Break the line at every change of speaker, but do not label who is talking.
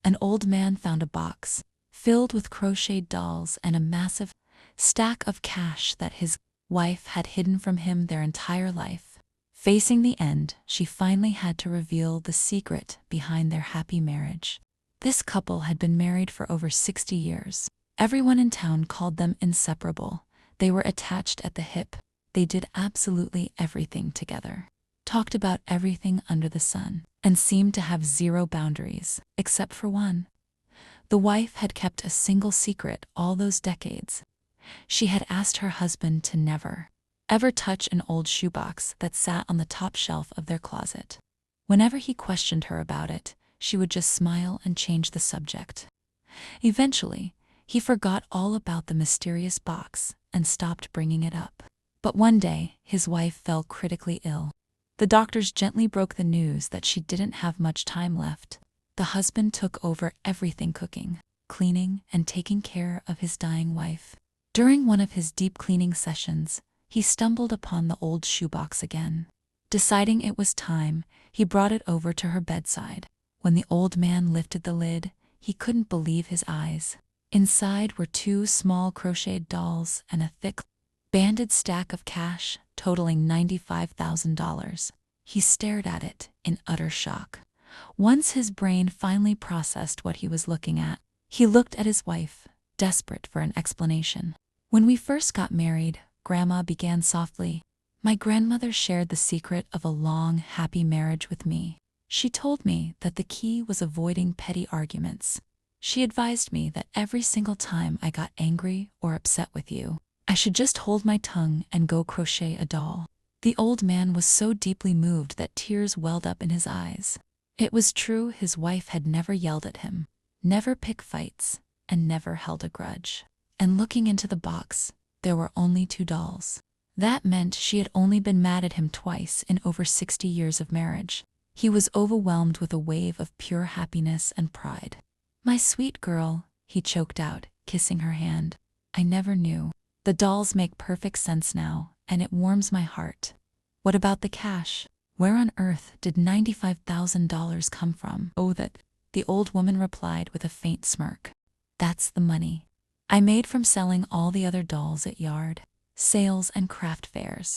An old man found a box filled with crocheted dolls and a massive stack of cash that his wife had hidden from him their entire life. Facing the end, she finally had to reveal the secret behind their happy marriage. This couple had been married for over 60 years. Everyone in town called them inseparable. They were attached at the hip. They did absolutely everything together, talked about everything under the sun, and seemed to have zero boundaries, except for one. The wife had kept a single secret all those decades. She had asked her husband to never, ever touch an old shoebox that sat on the top shelf of their closet. Whenever he questioned her about it, she would just smile and change the subject. Eventually, he forgot all about the mysterious box and stopped bringing it up. But one day, his wife fell critically ill. The doctors gently broke the news that she didn't have much time left. The husband took over everything: cooking, cleaning, and taking care of his dying wife. During one of his deep cleaning sessions, he stumbled upon the old shoebox again. Deciding it was time, he brought it over to her bedside. When the old man lifted the lid, he couldn't believe his eyes. Inside were 2 small crocheted dolls and a thick, banded stack of cash totaling $95,000. He stared at it in utter shock. Once his brain finally processed what he was looking at, he looked at his wife, desperate for an explanation. "When we first got married," Grandma began softly, "my grandmother shared the secret of a long, happy marriage with me. She told me that the key was avoiding petty arguments. She advised me that every single time I got angry or upset with you, I should just hold my tongue and go crochet a doll." The old man was so deeply moved that tears welled up in his eyes. It was true, his wife had never yelled at him, never picked fights, and never held a grudge. And looking into the box, there were only 2 dolls. That meant she had only been mad at him twice in over 60 years of marriage. He was overwhelmed with a wave of pure happiness and pride. "My sweet girl," he choked out, kissing her hand. "I never knew. The dolls make perfect sense now, and it warms my heart. What about the cash? Where on earth did $95,000 come from?" "Oh, that," the old woman replied with a faint smirk. "That's the money I made from selling all the other dolls at yard sales and craft fairs.